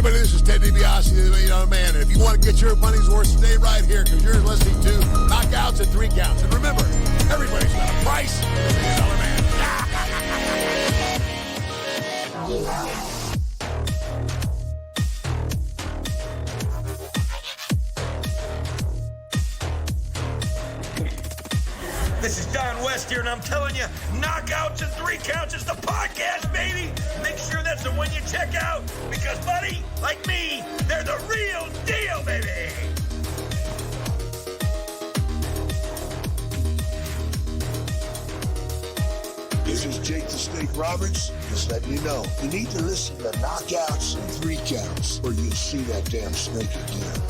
everybody, this is Ted DiBiase, the $1 Million Man. And if you want to get your money's worth, stay right here because you're listening to Knockouts and 3 Counts. And remember, everybody's got a price for the $1 Million Man. This is Don West here, and I'm telling you, Knockouts and 3 Counts is the podcast, baby. Make sure that's the one you check out, because, buddy, like me, they're the real deal, baby. This is Jake the Snake Roberts. Just letting you know, you need to listen to Knockouts and 3 Counts, or you'll see that damn snake again.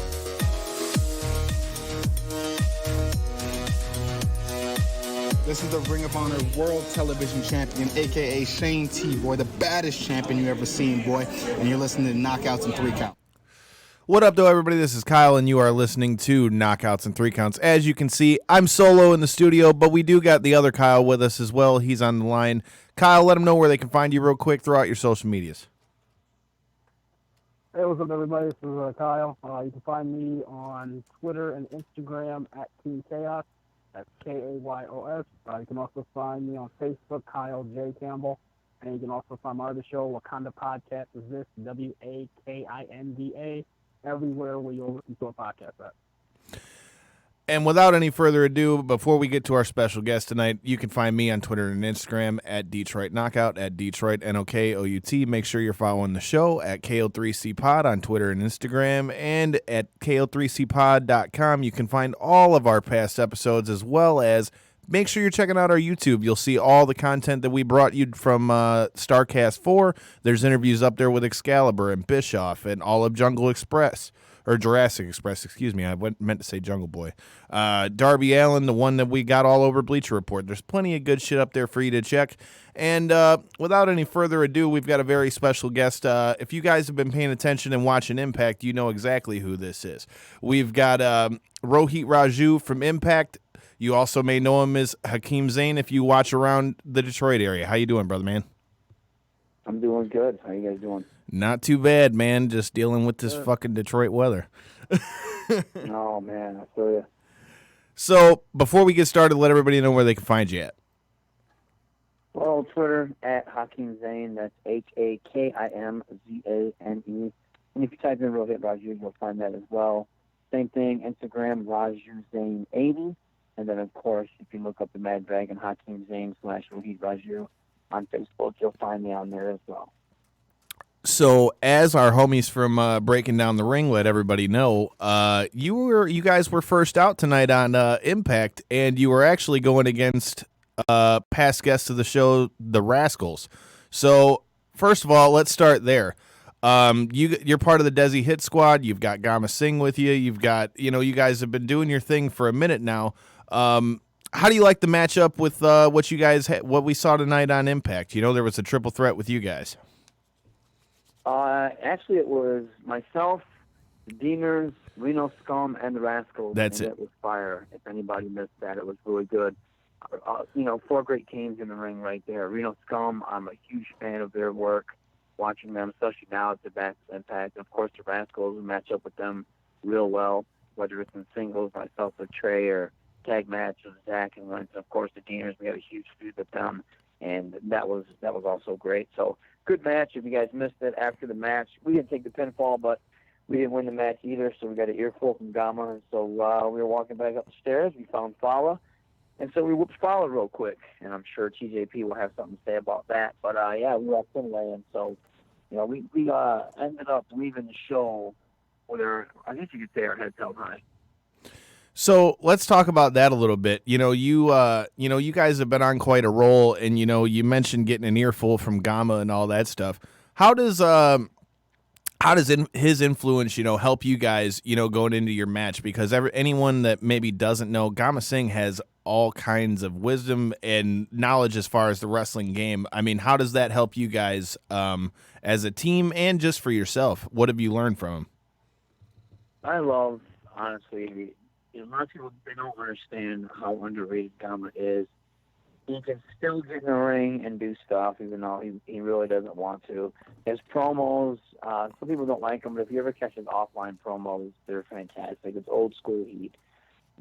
This is the Ring of Honor World Television Champion, a.k.a. Shane T, boy, the baddest champion you ever seen, boy. And you're listening to Knockouts and 3 Counts. What up, though, everybody? This is Kyle, and you are listening to Knockouts and 3 Counts. As you can see, I'm solo in the studio, but we do got the other Kyle with us as well. He's on the line. Kyle, let them know where they can find you real quick throughout your social medias. Hey, what's up, everybody? This is Kyle. You can find me on Twitter and Instagram at Team Chaos. That's K-A-Y-O-S. You can also find me on Facebook, Kyle J. Campbell. And you can also find my other show, Wakanda Podcast, is this, W-A-K-I-N-D-A, everywhere where you'll listen to a podcast at. And without any further ado, before we get to our special guest tonight, you can find me on Twitter and Instagram at Detroit Knockout, at Detroit N-O-K-O-U-T. Make sure you're following the show at KO3C Pod on Twitter and Instagram, and at KO3CPod.com. You can find all of our past episodes, as well as make sure you're checking out our YouTube. You'll see all the content that we brought you from StarCast 4. There's interviews up there with Excalibur and Bischoff and all of Jungle Express. Or Jurassic Express, excuse me. I meant to say Jungle Boy. Darby Allin, the one that we got all over Bleacher Report. There's plenty of good shit up there for you to check. And without any further ado, we've got a very special guest. If you guys have been paying attention and watching Impact, you know exactly who this is. We've got Rohit Raju from Impact. You also may know him as Hakeem Zayn if you watch around the Detroit area. How you doing, brother, man? I'm doing good. How you guys doing? Not too bad, man. Just dealing with this fucking Detroit weather. Oh, man. I feel you. So, before we get started, let everybody know where they can find you at. Well, Twitter, at Hakeem Zayn. That's H-A-K-I-M-Z-A-N-E. And if you type in Rohit Raju, you'll find that as well. Same thing, Instagram, Raju Zayn 80. And then, of course, if you look up the Mad Dragon, Hakeem Zayn / Rohit Raju on Facebook, you'll find me on there as well. So, as our homies from Breaking Down the Ring let everybody know, you guys were first out tonight on Impact, and you were actually going against past guests of the show, the Rascals. So, first of all, let's start there. You're part of the Desi Hit Squad. You've got Gama Singh with you. You've got, you guys have been doing your thing for a minute now. How do you like the matchup with what we saw tonight on Impact? There was a triple threat with you guys. Actually, it was myself, the Deaners, Reno Scum, and the Rascals. That's and it. It was fire. If anybody missed that, it was really good. 4 great teams in the ring right there. Reno Scum, I'm a huge fan of their work, watching them, especially now at the back of Impact. And, of course, the Rascals, we match up with them real well, whether it's in singles, myself with Trey, or tag match with Zach and Lance. And, of course, the Deaners, we had a huge feud with them, and that was also great. So, good match. If you guys missed it after the match, we didn't take the pinfall, but we didn't win the match either, so we got an earful from Gama. And so we were walking back up the stairs. We found Fala, and so we whooped Fala real quick. And I'm sure TJP will have something to say about that. But, yeah, we left anyway. And so, we ended up leaving the show with I guess you could say our heads held high. So let's talk about that a little bit. You guys have been on quite a roll, and you mentioned getting an earful from Gama and all that stuff. How does his influence, help you guys, going into your match? Because anyone that maybe doesn't know, Gama Singh has all kinds of wisdom and knowledge as far as the wrestling game. I mean, how does that help you guys as a team and just for yourself? What have you learned from him? I love, honestly, a lot of people, they don't understand how underrated Gama is. he can still get in the ring and do stuff, even though he really doesn't want to. His promos, some people don't like them, but if you ever catch his offline promos, they're fantastic. It's old school heat.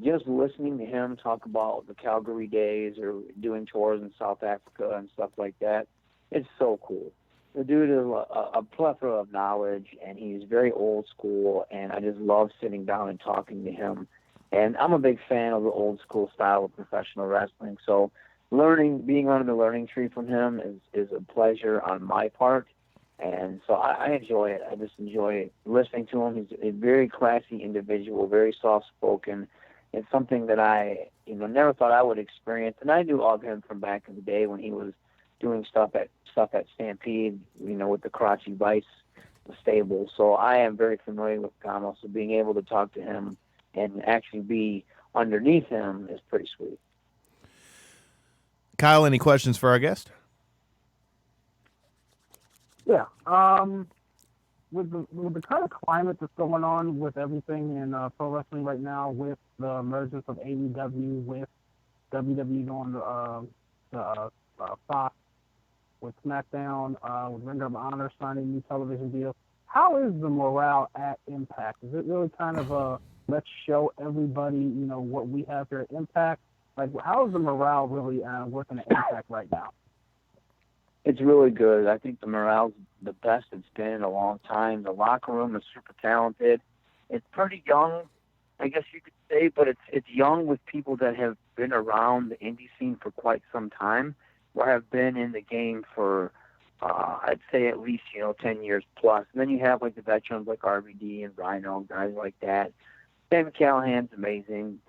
Just listening to him talk about the Calgary days or doing tours in South Africa and stuff like that, it's so cool. The dude is a plethora of knowledge, and he's very old school, and I just love sitting down and talking to him. And I'm a big fan of the old school style of professional wrestling, so being on the learning tree from him is a pleasure on my part. And so I enjoy it. I just enjoy listening to him. He's a very classy individual, very soft-spoken. It's something that I, never thought I would experience. And I knew of him from back in the day when he was doing stuff at Stampede, with the Karachi Vice stable. So I am very familiar with Kamo. So being able to talk to him and actually be underneath him is pretty sweet. Kyle, any questions for our guest? Yeah. With the current climate that's going on with everything in pro wrestling right now, with the emergence of AEW, with WWE going to Fox, with SmackDown, with Ring of Honor signing new television deals, how is the morale at Impact? Is it really kind of a let's show everybody, what we have here at Impact? Like, how is the morale really working at Impact right now? It's really good. I think the morale's the best it's been in a long time. The locker room is super talented. It's pretty young, I guess you could say, but it's young with people that have been around the indie scene for quite some time, or have been in the game for, I'd say at least, 10 years plus. And then you have like the veterans like RVD and Rhino, guys like that. David Callahan's amazing.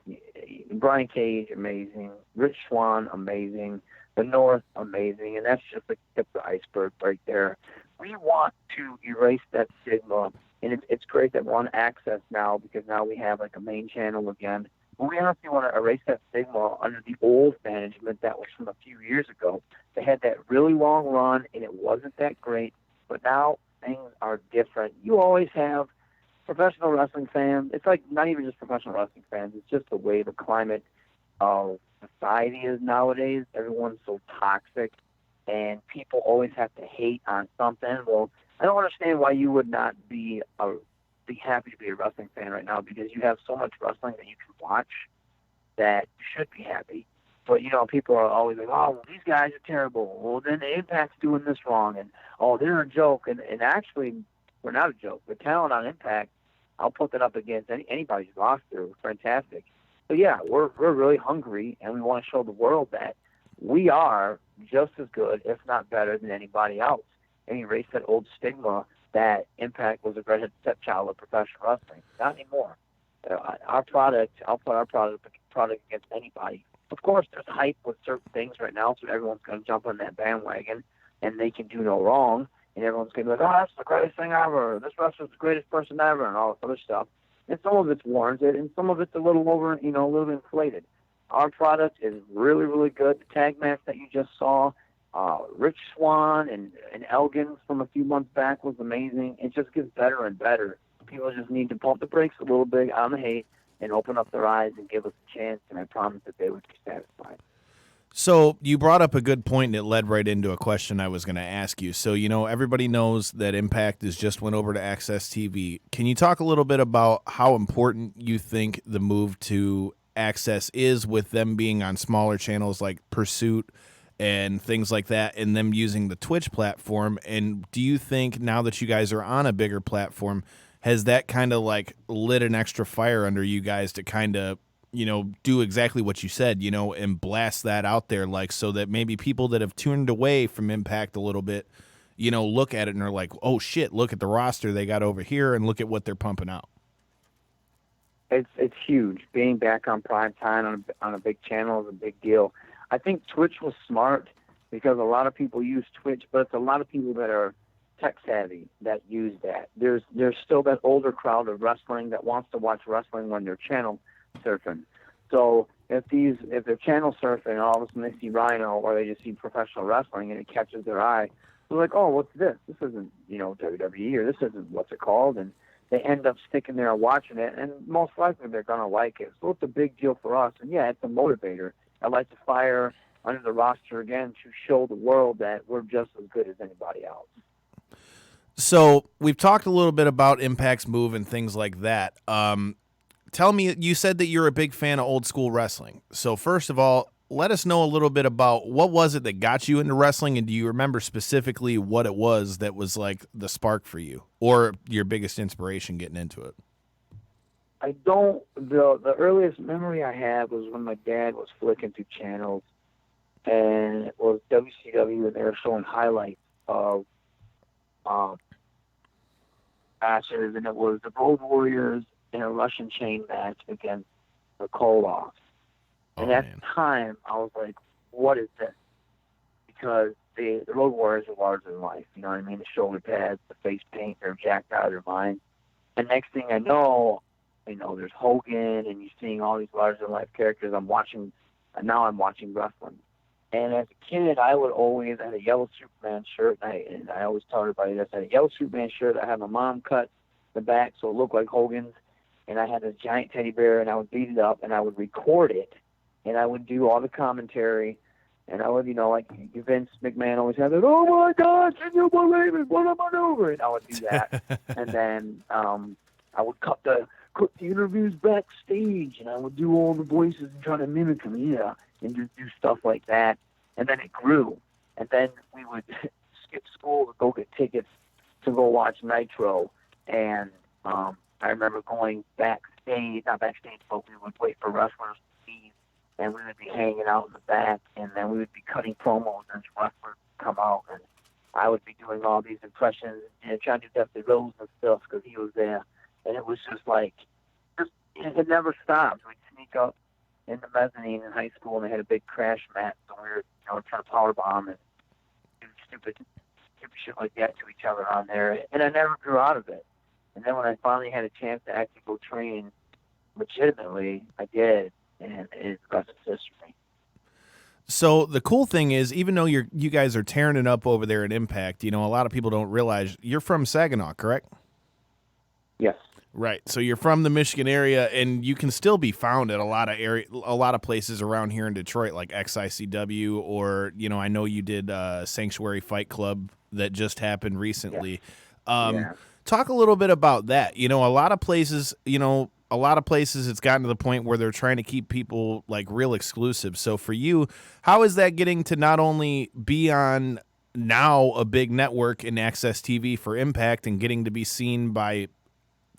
Brian Cage, amazing. Rich Swann, amazing. The North, amazing. And that's just the tip of the iceberg right there. We want to erase that stigma. And it's great that we're on Access now, because now we have like a main channel again. But we honestly want to erase that stigma under the old management that was from a few years ago. They had that really long run, and it wasn't that great. But now things are different. You always have professional wrestling fans. It's like not even just professional wrestling fans. It's just the way the climate of society is nowadays. Everyone's so toxic, and people always have to hate on something. Well, I don't understand why you would not be happy to be a wrestling fan right now, because you have so much wrestling that you can watch that you should be happy. But, people are always like, oh, well, these guys are terrible. Well, then the Impact's doing this wrong, and, oh, they're a joke. And actually, we're not a joke. The talent on Impact, I'll put that up against anybody's roster. Fantastic. So, yeah, we're really hungry, and we want to show the world that we are just as good, if not better, than anybody else, and erase that old stigma that Impact was a redhead stepchild of professional wrestling. Not anymore. Our product, I'll put our product against anybody. Of course, there's hype with certain things right now, so everyone's going to jump on that bandwagon, and they can do no wrong, and everyone's going to be like, oh, that's the greatest thing ever, this wrestler's the greatest person ever, and all this other stuff. And some of it's warranted, and some of it's a little over, a little inflated. Our product is really, really good. The tag match that you just saw, Rich Swann and Elgin from a few months back was amazing. It just gets better and better. People just need to pump the brakes a little bit on the hate and open up their eyes and give us a chance, and I promise that they would be satisfied. So you brought up a good point, and it led right into a question I was going to ask you. So, everybody knows that Impact has just went over to Access TV. Can you talk a little bit about how important you think the move to Access is, with them being on smaller channels like Pursuit and things like that, and them using the Twitch platform? And do you think now that you guys are on a bigger platform, has that kind of like lit an extra fire under you guys to kind of, do exactly what you said, and blast that out there, like, so that maybe people that have tuned away from Impact a little bit, look at it and are like, oh shit, look at the roster they got over here and look at what they're pumping out? It's huge. Being back on prime time on a big channel is a big deal. I think Twitch was smart because a lot of people use Twitch, but it's a lot of people that are tech savvy that use that. There's still that older crowd of wrestling that wants to watch wrestling when they're channel surfing. So if they're channel surfing and all of a sudden they see Rhino or they just see professional wrestling and it catches their eye, they're like, oh, what's this? This isn't, WWE, or this isn't what's it called, and they end up sticking there and watching it, and most likely they're going to like it. So it's a big deal for us, and yeah, it's a motivator. It lights a fire under the roster again to show the world that we're just as good as anybody else. So we've talked a little bit about Impact's move and things like that. Tell me, you said that you're a big fan of old school wrestling. So first of all, let us know a little bit about what was it that got you into wrestling, and do you remember specifically what it was that was like the spark for you or your biggest inspiration getting into it? I don't. The earliest memory I have was when my dad was flicking through channels, and it was WCW, and they were showing highlights of matches, and it was the Road Warriors in a Russian chain match against the Koloffs. And at the time, I was like, what is this? Because the Road Warriors are larger than life. You know what I mean? The shoulder pads, the face paint, they're jacked out of their mind. And next thing I know, there's Hogan, and you're seeing all these larger than life characters. I'm watching wrestling. And as a kid, I had a yellow Superman shirt, and I always tell everybody this. I had a yellow Superman shirt. I had my mom cut the back so it looked like Hogan's, and I had this giant teddy bear, and I would beat it up, and I would record it, and I would do all the commentary, and I would, like Vince McMahon always had that, oh my God, can you believe it? What a maneuver! And I would do that. And then I would cut the interviews backstage, and I would do all the voices and try to mimic them, and just do stuff like that. And then it grew. And then we would skip school to go get tickets to go watch Nitro. And I remember going backstage, not backstage, but we would wait for wrestlers to leave, and we would be hanging out in the back, and then we would be cutting promos as wrestlers would come out, and I would be doing all these impressions and trying to do Dusty Rhodes and stuff because he was there. And it was just like, it never stopped. We'd sneak up in the mezzanine in high school, and they had a big crash mat, so we were trying to power bomb and do stupid shit like that to each other on there. And I never grew out of it. And then when I finally had a chance to actually go train legitimately, I did, and it's the rest is history. So the cool thing is, even though you guys are tearing it up over there at Impact, a lot of people don't realize you're from Saginaw, correct? Yes. Right. So you're from the Michigan area, and you can still be found at a lot of places around here in Detroit, like XICW, or I know you did Sanctuary Fight Club that just happened recently. Yeah. Talk a little bit about that. A lot of places, it's gotten to the point where they're trying to keep people like real exclusive. So for you, how is that getting to not only be on now a big network in Access TV for Impact and getting to be seen by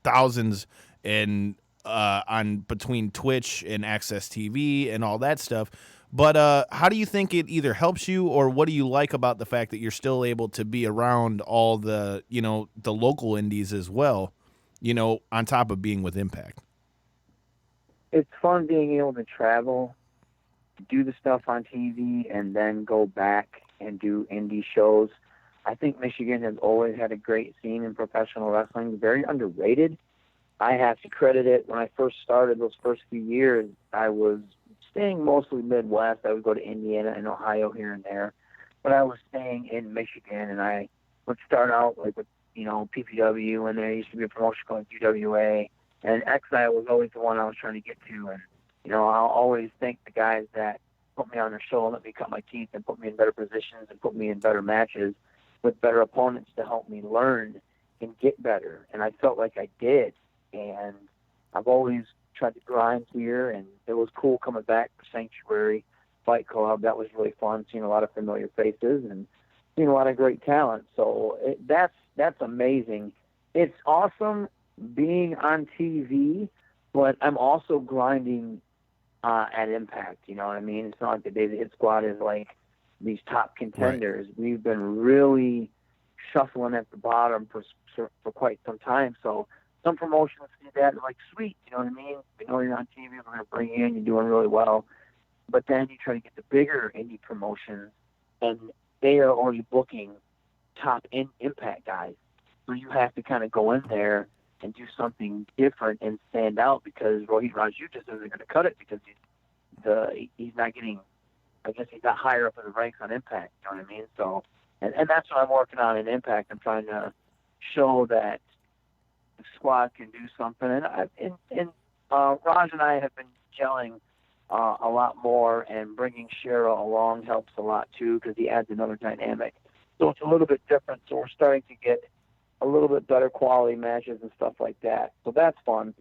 thousands and on between Twitch and Access TV and all that stuff, but how do you think it either helps you, or what do you like about the fact that you're still able to be around all the the local indies as well, on top of being with Impact? It's fun being able to travel, do the stuff on TV, and then go back and do indie shows. I think Michigan has always had a great scene in professional wrestling, very underrated. I have to credit it. When I first started those first few years, I was staying mostly Midwest. I would go to Indiana and Ohio here and there, but I was staying in Michigan, and I would start out like with, PPW, and there used to be a promotion called UWA, and XI was always the one I was trying to get to, and, I'll always thank the guys that put me on their show and let me cut my teeth and put me in better positions and put me in better matches with better opponents to help me learn and get better. And I felt like I did. And I've always tried to grind here, and it was cool coming back for Sanctuary Fight Club. That was really fun, seeing a lot of familiar faces and seeing a lot of great talent. So that's amazing. It's awesome being on TV, but I'm also grinding at Impact. You know what I mean? It's not like the David Hit Squad is like these top contenders. Right. We've been really shuffling at the bottom for quite some time. So some promotions see that and like, sweet, you know what I mean? We know you're on TV, we're going to bring you in, you're doing really well. But then you try to get the bigger indie promotions, and they are already booking top Impact guys. So you have to kind of go in there and do something different and stand out, because Rohit Raju just isn't going to cut it, because he's not getting, I guess he's not higher up in the ranks on Impact, you know what I mean? So, and that's what I'm working on in Impact. I'm trying to show that the squad can do something. And Raj and I have been gelling a lot more, and bringing Cheryl along helps a lot too because he adds another dynamic. So it's a little bit different. So we're starting to get a little bit better quality matches and stuff like that. So that's fun.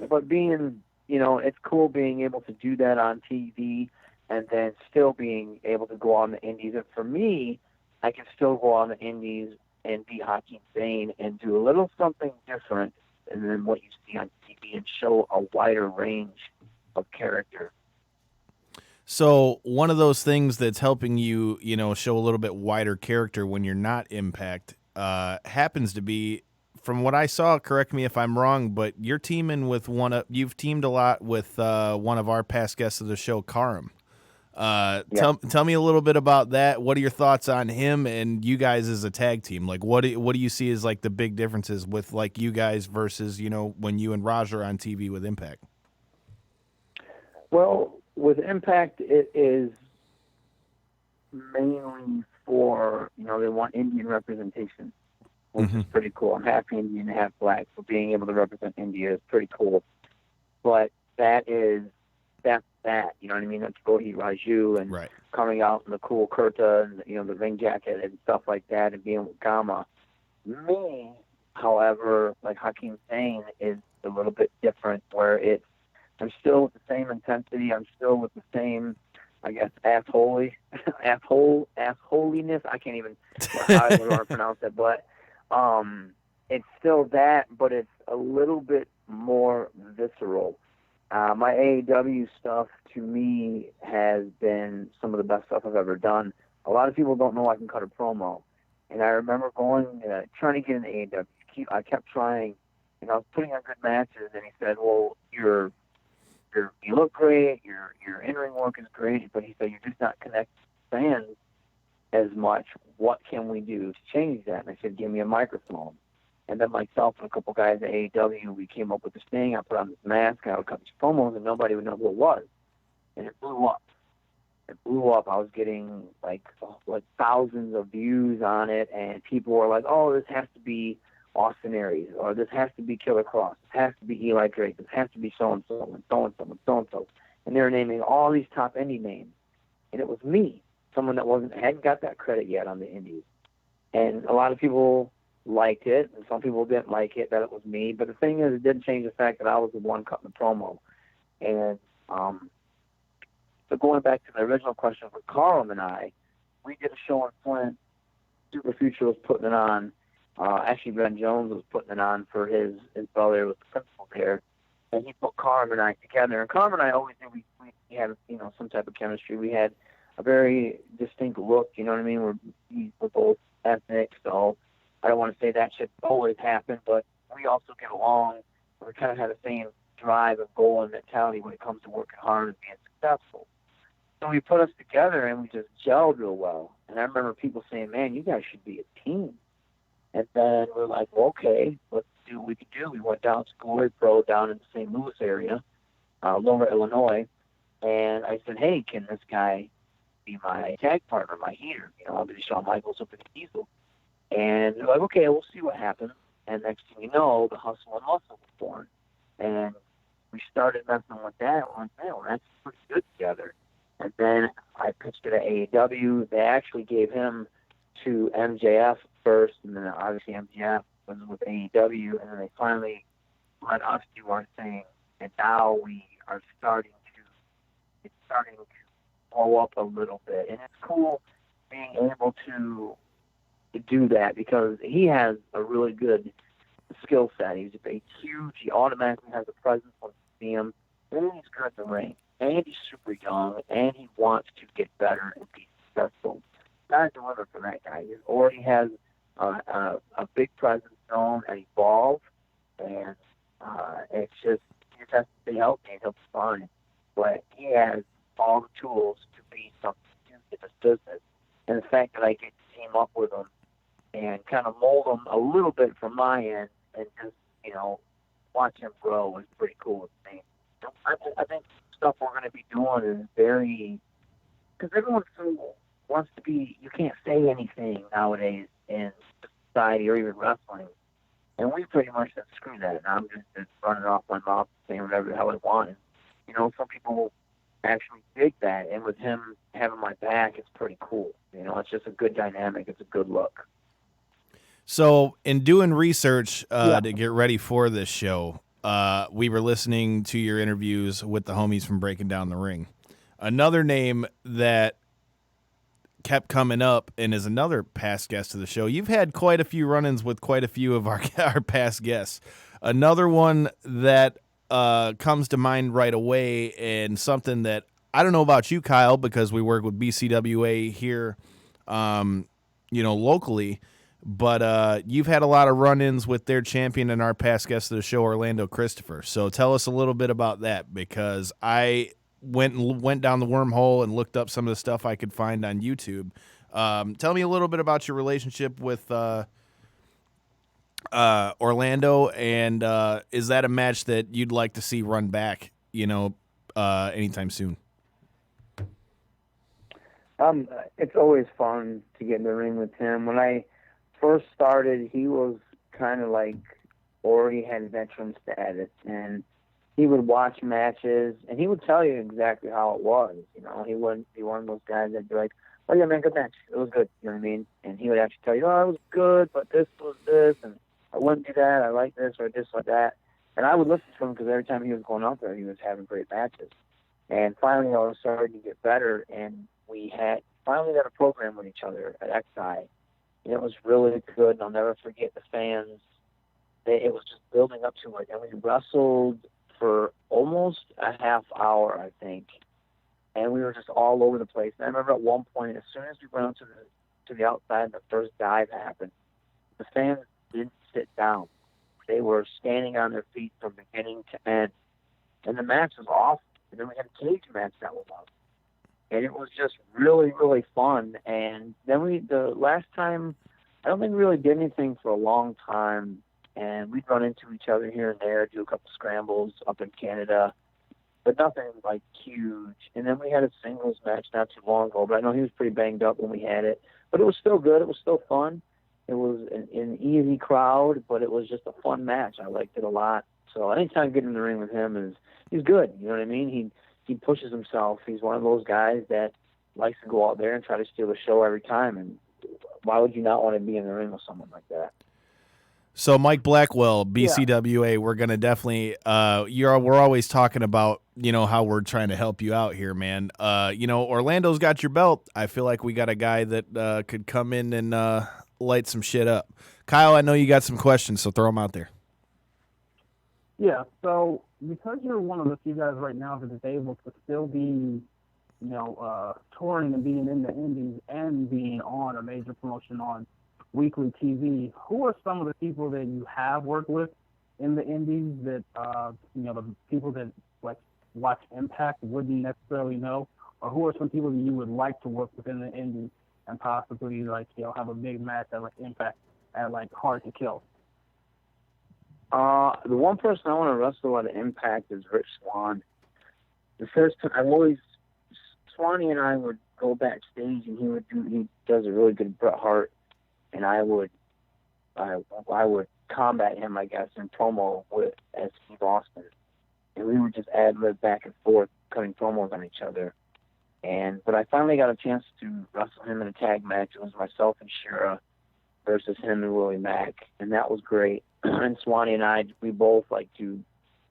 But being, it's cool being able to do that on TV and then still being able to go on the indies. And for me, I can still go on the indies and be Hakeem Zane and do a little something different than what you see on TV and show a wider range of character. So one of those things that's helping you, show a little bit wider character when you're not Impact happens to be, from what I saw, correct me if I'm wrong, but you're teaming with you've teamed a lot with one of our past guests of the show, Karam. Tell me a little bit about that. What are your thoughts on him and you guys as a tag team? Like, what do you see as like the big differences with like you guys versus, when you and Raj are on TV with Impact? Well, with Impact, it is mainly for, they want Indian representation, which is pretty cool. I'm half Indian, half black, so being able to represent India is pretty cool. But that's that, you know what I mean? That's Rohit Raju and coming out in the cool kurta and, the ring jacket and stuff like that and being with Gama. Me, however, like Hakeem Zane is a little bit different where I'm still with the same intensity. I'm still with the same, I guess, assholiness. I can't even how I want to pronounce it, but it's still that, but it's a little bit more visceral. My AEW stuff, to me, has been some of the best stuff I've ever done. A lot of people don't know I can cut a promo. And I remember trying to get in AEW. I kept trying, and I was putting on good matches, and he said, well, you look great, your in-ring work is great, but he said, you're just not connecting with fans as much. What can we do to change that? And I said, give me a microphone. And then myself and a couple guys at AEW, we came up with this thing. I put on this mask, I would cut these promos, and nobody would know who it was. And it blew up. I was getting like thousands of views on it, and people were like, oh, this has to be Austin Aries, or this has to be Killer Cross, this has to be Eli Drake, this has to be so-and-so, and so-and-so, and so-and-so. And they were naming all these top indie names. And it was me, someone that hadn't got that credit yet on the indies. And a lot of people liked it, and some people didn't like it, that it was me. But the thing is, it didn't change the fact that I was the one cutting the promo. And so going back to the original question with Carl and I, we did a show in Flint. Super Future was putting it on. Actually, Ben Jones was putting it on for his brother was the principal there. And he put Carm and I together. And Carm and I always knew we had, some type of chemistry. We had a very distinct look, you know what I mean? We're both ethnic, so I don't want to say that shit always happened, but we also get along. We kind of have the same drive and goal and mentality when it comes to working hard and being successful. So we put us together and we just gelled real well. And I remember people saying, man, you guys should be a team. And then we're like, well, okay, let's do what we can do. We went down to Glory Pro down in the St. Louis area, Lower Illinois. And I said, hey, can this guy be my tag partner, my heater? I'll be Shawn Michaels up in Diesel. And they're like, okay, we'll see what happens. And next thing you know, the Hustle and Muscle was born. And we started messing with that. We're like, man, well, that's pretty good together. And then I pitched it at AEW. They actually gave him to MJF first, and then obviously MJF was with AEW, and then they finally let us do our thing. And now we are starting to blow up a little bit. And it's cool being able to do that because he has a really good skill set. He's huge. He automatically has a presence when you see him. And he's good at the ring. And he's super young. And he wants to get better and be successful. Gotta deliver for that guy. He already has a big presence known and evolve. And it's just, he just has to stay healthy and he'll be fine. But he has all the tools to be something in this business. And the fact that I get to team up with him and kind of mold him a little bit from my end and just, watch him grow is pretty cool with me. I think stuff we're going to be doing is very, because everyone wants to be, you can't say anything nowadays in society or even wrestling. And we pretty much said, screw that. And I'm just running off my mouth saying whatever the hell I want. some people actually dig that, and with him having my back, it's pretty cool. It's just a good dynamic. It's a good look. So, in doing research to get ready for this show, we were listening to your interviews with the homies from Breaking Down the Ring. Another name that kept coming up and is another past guest of the show. You've had quite a few run-ins with quite a few of our past guests. Another one that comes to mind right away, and something that I don't know about you, Kyle, because we work with BCWA here, locally. But you've had a lot of run-ins with their champion and our past guest of the show, Orlando Christopher. So tell us a little bit about that, because I went down the wormhole and looked up some of the stuff I could find on YouTube. Tell me a little bit about your relationship with Orlando, and is that a match that you'd like to see run back, anytime soon? It's always fun to get in the ring with him. When I first started, he was kind of like already had veteran status, and he would watch matches, and he would tell you exactly how it was. He wouldn't be one of those guys that'd be like, "Oh yeah, man, good match. It was good." You know what I mean? And he would actually tell you, "Oh, it was good, but this was this, and I wouldn't do that. I like this or this like that." And I would listen to him because every time he was going out there, he was having great matches. And finally, I was starting to get better, and we had finally got a program with each other at XI. And it was really good, and I'll never forget the fans. It was just building up to it, and we wrestled for almost a half hour, I think, and we were just all over the place. And I remember at one point, as soon as we went out to the outside and the first dive happened, the fans didn't sit down. They were standing on their feet from beginning to end, and the match was awesome. And then we had a cage match that was on, and it was just really, really fun. And then the last time, I don't think we really did anything for a long time. And we'd run into each other here and there, do a couple scrambles up in Canada, but nothing like huge. And then we had a singles match not too long ago, but I know he was pretty banged up when we had it. But it was still good. It was still fun. It was an easy crowd, but it was just a fun match. I liked it a lot. So anytime I get in the ring with him, he's good. You know what I mean? He pushes himself. He's one of those guys that likes to go out there and try to steal the show every time. And why would you not want to be in the ring with someone like that? So Mike Blackwell, BCWA, we're going to definitely we're always talking about, how we're trying to help you out here, man. Orlando's got your belt. I feel like we got a guy that could come in and light some shit up. Kyle, I know you got some questions, so throw them out there. Yeah, so because you're one of the few guys right now that is able to still be, touring and being in the indies and being on a major promotion on weekly TV, who are some of the people that you have worked with in the indies that, the people that like watch Impact wouldn't necessarily know, or who are some people that you would like to work with in the indies and possibly have a big match at like Impact at like Hard to Kill? The one person I want to wrestle at Impact is Rich Swann. The first time Swanee and I would go backstage, and he does a really good Bret Hart, and I would combat him, I guess, in promo as Steve Austin, and we would just ad-lib back and forth, cutting promos on each other. But I finally got a chance to wrestle him in a tag match. It was myself and Shira versus him and Willie Mack, and that was great. And Swanee and I, we both like to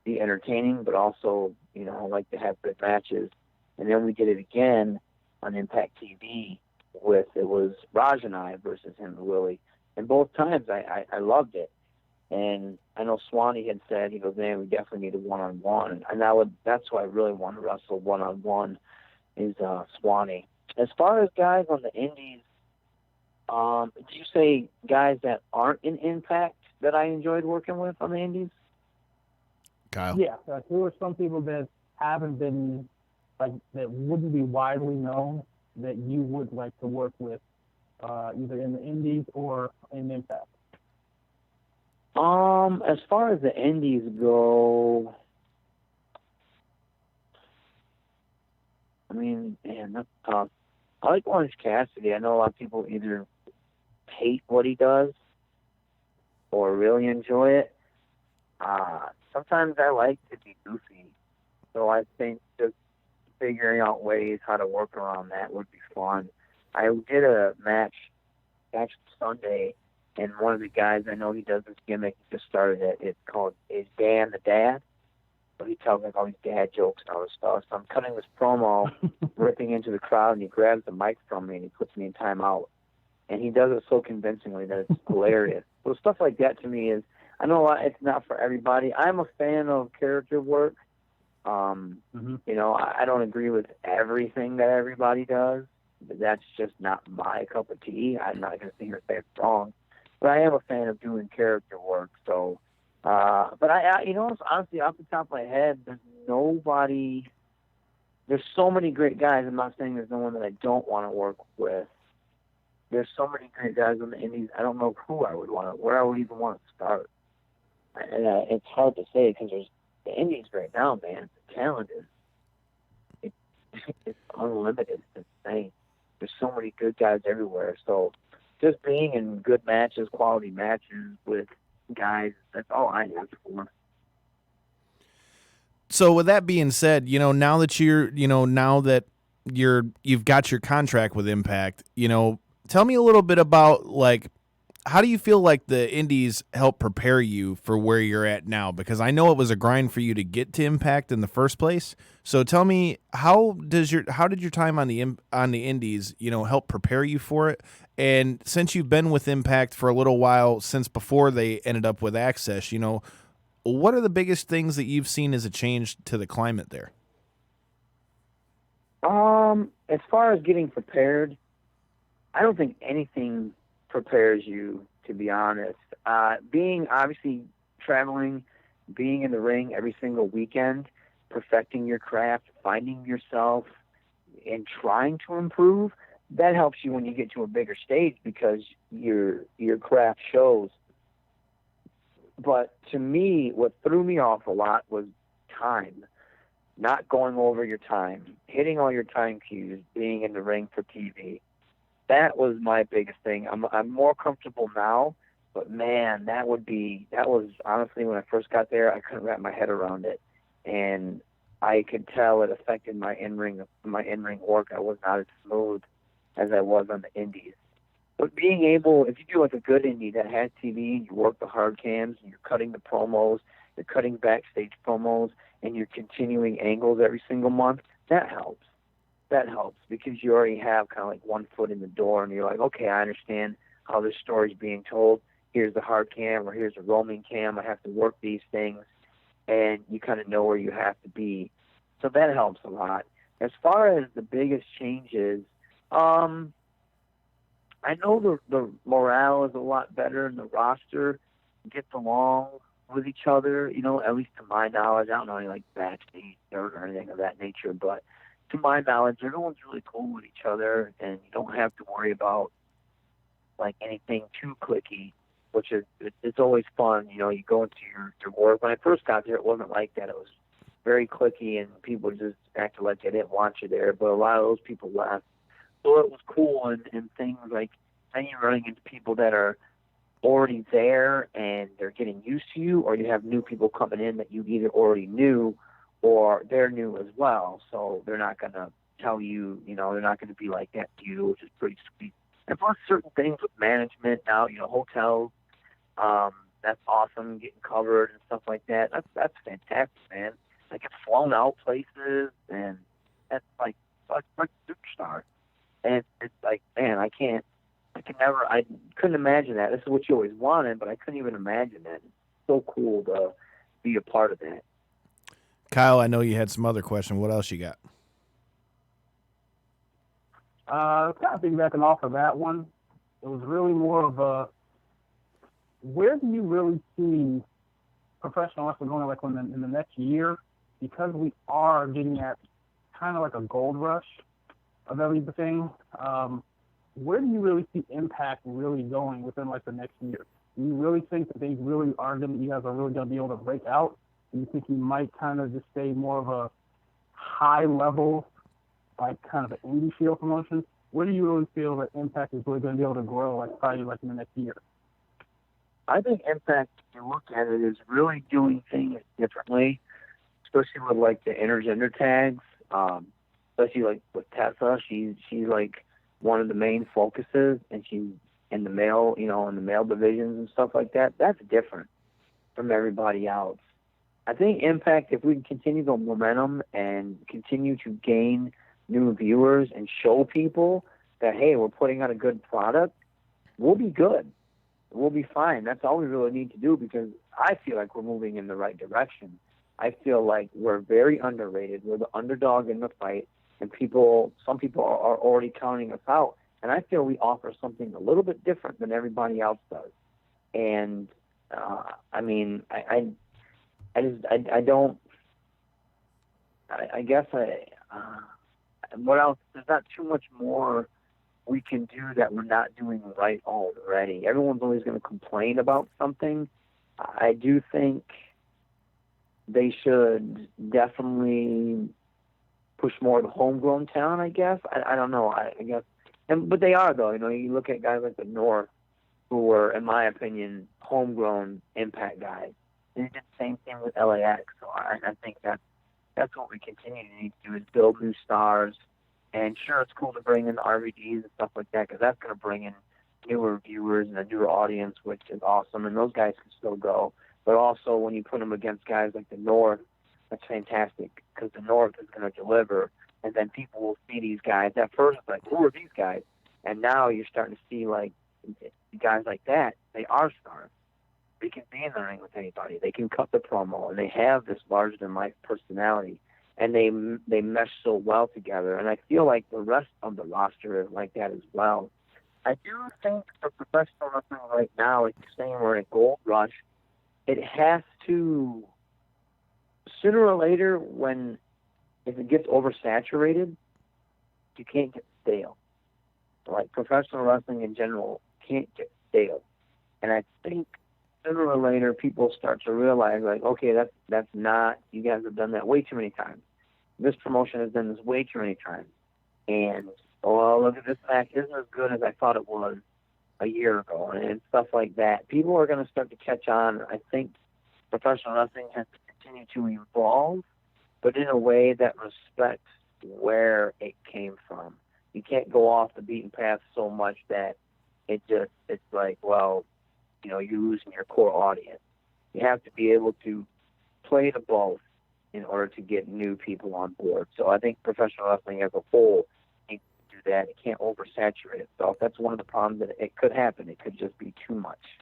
be entertaining, but also, like to have good matches. And then we did it again on Impact TV it was Raj and I versus him and Willie. And both times I loved it. And I know Swanee had said, he goes, "Man, we definitely need a one-on-one." And that's who I really want to wrestle one-on-one is Swanee. As far as guys on the indies, did you say guys that aren't in Impact that I enjoyed working with on the indies? Kyle? Yeah, who are some people that haven't been, that wouldn't be widely known that you would like to work with, either in the indies or in Impact? As far as the indies go, I mean, man, that's tough. I like Orange Cassidy. I know a lot of people either hate what he does or really enjoy it. Sometimes I like to be goofy So I think just figuring out ways how to work around that would be fun. I did a match actually Sunday, and one of the guys, I know he does this gimmick, he just started it. It's called Is Dan the Dad? So he tells like all these dad jokes and all this stuff. So I'm cutting this promo, ripping into the crowd, and he grabs the mic from me and he puts me in timeout. And he does it so convincingly that it's hilarious. So stuff like that to me is, I know it's not for everybody. I'm a fan of character work. You know, I don't agree with everything that everybody does, but that's just not my cup of tea. I'm not going to sit here and say it's wrong, but I am a fan of doing character work. So, but I you know, honestly, off the top of my head, there's nobody. There's so many great guys. I'm not saying there's no one that I don't want to work with. There's so many great guys on the Indies. I don't know where I would even want to start. And it's hard to say because there's the Indies right now, man. The talent is it's unlimited. It's insane. There's so many good guys everywhere. So just being in good matches, quality matches with guys, that's all I ask for. So with that being said, you know, now that you've got your contract with Impact, you know, tell me a little bit about, like, how do you feel like the Indies help prepare you for where you're at now? Because I know it was a grind for you to get to Impact in the first place. So tell me, how did your time on the Indies, you know, help prepare you for it? And since you've been with Impact for a little while, since before they ended up with Access, you know, what are the biggest things that you've seen as a change to the climate there? As far as getting prepared, I don't think anything prepares you, to be honest. Being obviously traveling, being in the ring every single weekend, perfecting your craft, finding yourself, and trying to improve, that helps you when you get to a bigger stage because your craft shows. But to me, what threw me off a lot was time. Not going over your time, hitting all your time cues, being in the ring for TV. That was my biggest thing. I'm more comfortable now, but man, that was honestly, when I first got there, I couldn't wrap my head around it, and I could tell it affected my in-ring work. I was not as smooth as I was on the Indies. But being able, if you do like a good indie that has TV, and you work the hard cams, and you're cutting the promos, you're cutting backstage promos, and you're continuing angles every single month, that helps. That helps because you already have kind of like one foot in the door, and you're like, okay, I understand how this story's being told. Here's the hard cam, or here's the roaming cam. I have to work these things, and you kind of know where you have to be. So that helps a lot. As far as the biggest changes, I know the morale is a lot better, and the roster gets along with each other, you know, at least to my knowledge. I don't know any like backstage dirt or anything of that nature, but to my knowledge, everyone's really cool with each other, and you don't have to worry about like anything too cliquey, which is, it's always fun. You know, you go into your work. When I first got there, it wasn't like that. It was very cliquey, and people just acted like they didn't want you there, but a lot of those people left. So it was cool, and things like, then you're running into people that are already there and they're getting used to you, or you have new people coming in that you either already knew or they're new as well. So they're not going to tell you, you know, they're not going to be like that to you, which is pretty sweet. And plus certain things with management now, you know, hotels, that's awesome, getting covered and stuff like that. That's fantastic, man. I get flown out places, and that's like superstar. And it's like, man, I couldn't imagine that. This is what you always wanted, but I couldn't even imagine that. It's so cool to be a part of that. Kyle, I know you had some other question. What else you got? Kind of piggybacking off of that one, it was really more of a, where do you really see professional wrestling going like in the next year? Because we are getting at kind of like a gold rush of everything. Where do you really see Impact really going within like the next year? Do you really think that you guys are really going to be able to break out? Do you think you might kind of just stay more of a high level, like kind of an indie feel promotion? Where do you really feel that Impact is really going to be able to grow, like probably like in the next year? I think Impact, if you look at it, is really doing things differently. especially with like the intergender tags, especially like with Tessa, she's like one of the main focuses, and she's in the male, in the male divisions and stuff like that. That's different from everybody else. I think Impact, if we can continue the momentum and continue to gain new viewers and show people that, hey, we're putting out a good product, we'll be good. We'll be fine. That's all we really need to do, because I feel like we're moving in the right direction. I feel like we're very underrated. We're the underdog in the fight, and some people are already counting us out. And I feel we offer something a little bit different than everybody else does. And what else? There's not too much more we can do that we're not doing right already. Everyone's always going to complain about something. I do think they should definitely push more of the homegrown talent, I guess. I don't know. I guess. But they are, though. You look at guys like the North, who were, in my opinion, homegrown Impact guys. They did the same thing with LAX. So I think that's what we continue to need to do, is build new stars. And sure, it's cool to bring in the RVDs and stuff like that, because that's going to bring in newer viewers and a newer audience, which is awesome. And those guys can still go. But also, when you put them against guys like the North, that's fantastic, because the North is going to deliver. And then people will see these guys. At first, it's like, who are these guys? And now you're starting to see, like, guys like that, they are stars. They can be in the ring with anybody. They can cut the promo, and they have this larger-than-life personality. And they mesh so well together. And I feel like the rest of the roster is like that as well. I do think for professional wrestling right now, like you're saying, we're in a gold rush. It has to, sooner or later, if it gets oversaturated, you can't get stale. Like professional wrestling in general can't get stale. And I think sooner or later people start to realize, like, okay, that's not, you guys have done that way too many times. This promotion has done this way too many times. And, oh, look at this match, isn't as good as I thought it was a year ago, and stuff like that. People are going to start to catch on. I think professional wrestling has to continue to evolve, but in a way that respects where it came from. You can't go off the beaten path so much that it's like, well, you're losing your core audience. You have to be able to play the both in order to get new people on board. So I think professional wrestling as a whole needs to do that. It can't oversaturate itself. That's one of the problems that it could happen. It could just be too much.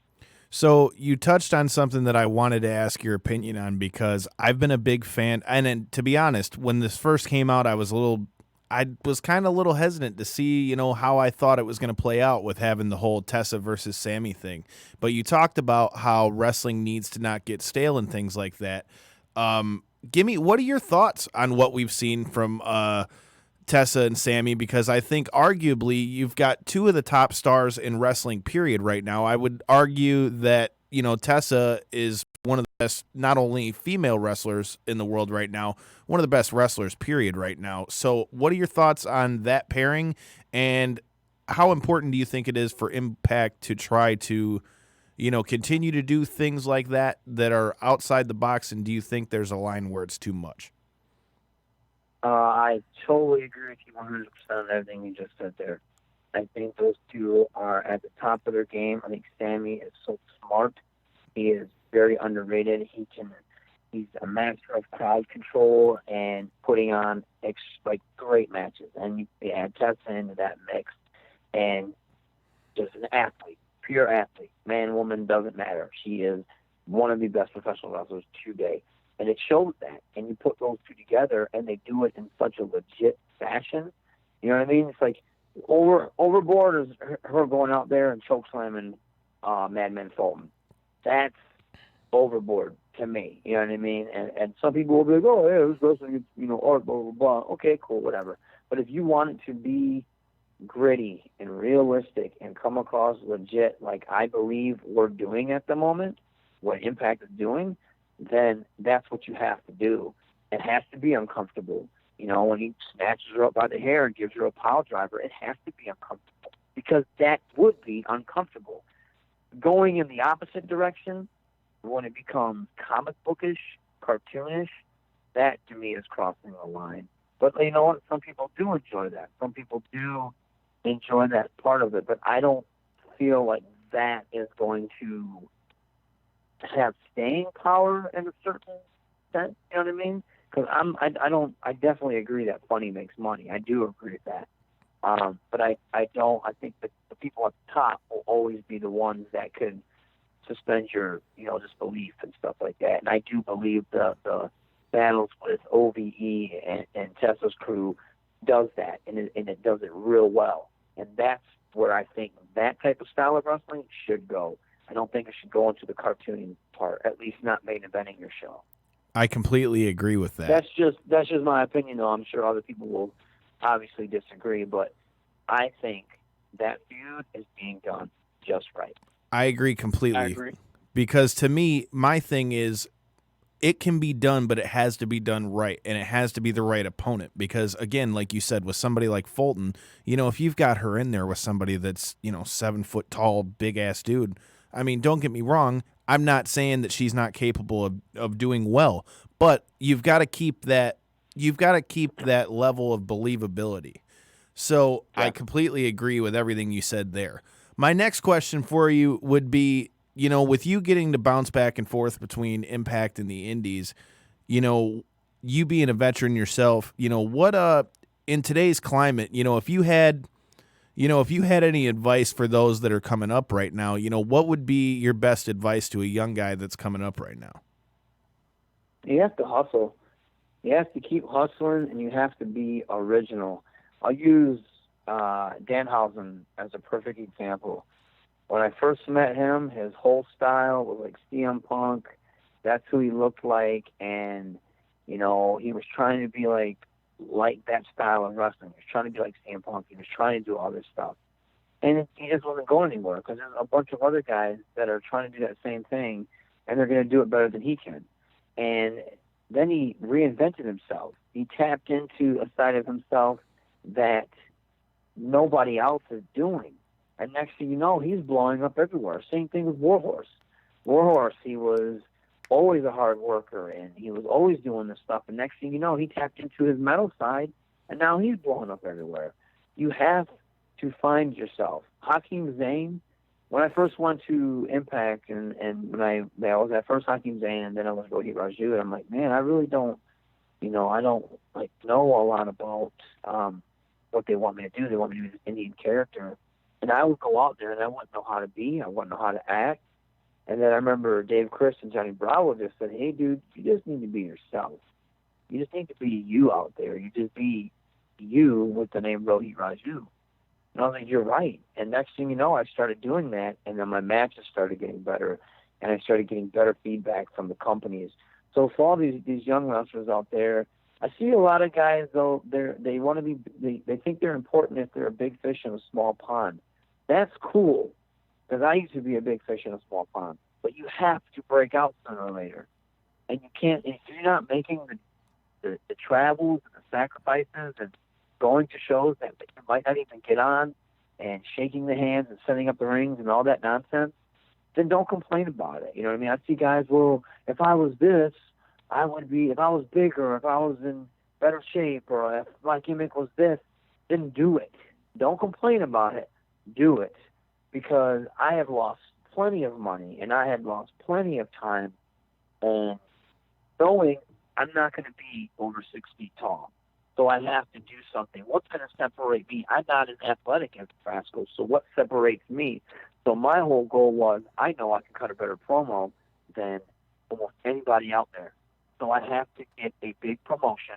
So you touched on something that I wanted to ask your opinion on, because I've been a big fan. And to be honest, when this first came out, I was kind of a little hesitant to see, how I thought it was going to play out with having the whole Tessa versus Sammy thing. But you talked about how wrestling needs to not get stale and things like that. What are your thoughts on what we've seen from Tessa and Sammy? Because I think arguably you've got two of the top stars in wrestling, period, right now. I would argue that, Tessa is one of the best, not only female wrestlers in the world right now, one of the best wrestlers, period, right now. So what are your thoughts on that pairing, and how important do you think it is for Impact to try to, continue to do things like that are outside the box, and do you think there's a line where it's too much? I totally agree with you 100% on everything you just said there. I think those two are at the top of their game. I think Sammy is so smart. He is very underrated. He's a master of crowd control and putting on great matches. And you add Tessa into that mix, and just an athlete, pure athlete. Man, woman, doesn't matter. She is one of the best professional wrestlers today. And it shows that. And you put those two together, and they do it in such a legit fashion. You know what I mean? It's like overboard is her going out there and chokeslamming Madman Fulton. That's overboard to me. You know what I mean? And some people will be like, oh, yeah, this wrestling is, art, blah, blah, blah. Okay, cool, whatever. But if you want it to be gritty and realistic and come across legit, like I believe we're doing at the moment, what Impact is doing, then that's what you have to do. It has to be uncomfortable. When he snatches her up by the hair and gives her a pile driver, it has to be uncomfortable, because that would be uncomfortable. Going in the opposite direction, when it becomes comic bookish, cartoonish, that to me is crossing the line. But you know what? Some people do enjoy that. Some people do enjoy that part of it. But I don't feel like that is going to have staying power in a certain sense. You know what I mean? Because I definitely agree that funny makes money. I do agree with that. But I think that the people at the top will always be the ones that could suspend your, disbelief and stuff like that. And I do believe the battles with OVE and Tesla's crew does that, and it does it real well. And that's where I think that type of style of wrestling should go. I don't think it should go into the cartooning part, at least not main eventing your show. I completely agree with that. That's just my opinion, though. I'm sure other people will obviously disagree, but I think that feud is being done just right. I agree completely. I agree. Because to me, my thing is, it can be done, but it has to be done right, and it has to be the right opponent. Because, again, like you said, with somebody like Fulton, if you've got her in there with somebody that's, 7 foot tall, big-ass dude, I mean, don't get me wrong, I'm not saying that she's not capable of doing well, but you've got to keep that level of believability. So yeah. I completely agree with everything you said there. My next question for you would be, with you getting to bounce back and forth between Impact and the Indies, you being a veteran yourself, what in today's climate, if you had any advice for those that are coming up right now, what would be your best advice to a young guy that's coming up right now? You have to hustle. You have to keep hustling, and you have to be original. I'll use Danhausen as a perfect example. When I first met him, his whole style was like CM Punk. That's who he looked like, and he was trying to be like that style of wrestling. He was trying to be like CM Punk. He was trying to do all this stuff, and he just wasn't going anywhere because there's a bunch of other guys that are trying to do that same thing, and they're going to do it better than he can. And then he reinvented himself. He tapped into a side of himself that nobody else is doing. And next thing you know, he's blowing up everywhere. Same thing with Warhorse. Warhorse, he was always a hard worker, and he was always doing this stuff. And next thing you know, he tapped into his metal side, and now he's blowing up everywhere. You have to find yourself. Hakeem Zayn, when I first went to Impact, and when I was at first Hakeem Zayn, and then I was Rohit Raju, and I'm like, man, I really don't, I don't know a lot about what they want me to do. They want me to be this Indian character. And I would go out there, and I wouldn't know how to be. I wouldn't know how to act. And then I remember Dave Chris and Johnny Bravo just said, hey, dude, you just need to be yourself. You just need to be you out there. You just be you with the name Rohit Raju. And I was like, you're right. And next thing you know, I started doing that, and then my matches started getting better, and I started getting better feedback from the companies. So for all these young wrestlers out there, I see a lot of guys, though, they want to be, they think they're important if they're a big fish in a small pond. That's cool, because I used to be a big fish in a small pond. But you have to break out sooner or later. And you can't, if you're not making the travels and the sacrifices and going to shows that you might not even get on and shaking the hands and setting up the rings and all that nonsense, then don't complain about it. You know what I mean? I see guys, well, if I was this, I would be, if I was bigger, if I was in better shape, or if my gimmick was this, then do it. Don't complain about it. Do it. Because I have lost plenty of money, and I had lost plenty of time, and knowing I'm not going to be over 6 feet tall. So I have to do something. What's going to separate me? I'm not as athletic as Frasco, so what separates me? So my whole goal was, I know I can cut a better promo than almost anybody out there. So I have to get a big promotion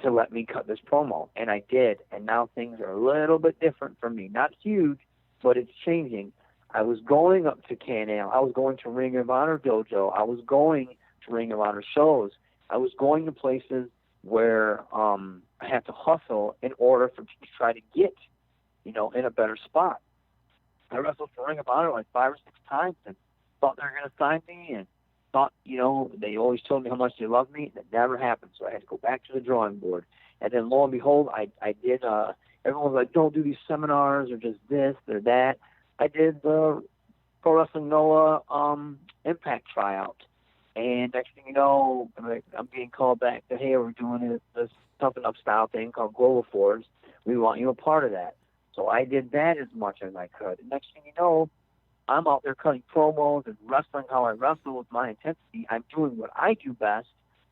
to let me cut this promo. And I did. And now things are a little bit different for me. Not huge, but it's changing. I was going up to Can-Am. I was going to Ring of Honor Dojo. I was going to Ring of Honor shows. I was going to places where I had to hustle in order to try to get, in a better spot. I wrestled for Ring of Honor like 5 or 6 times and thought they were going to sign me, and thought, they always told me how much they loved me. That never happened, so I had to go back to the drawing board. And then lo and behold, I did, everyone was like, don't do these seminars or just this or that. I did the Pro Wrestling Noah Impact tryout. And next thing you know, I'm being called back to, hey, we're doing this Toughen Up style thing called Global Force. We want you a part of that. So I did that as much as I could. And next thing you know, I'm out there cutting promos and wrestling how I wrestle with my intensity. I'm doing what I do best,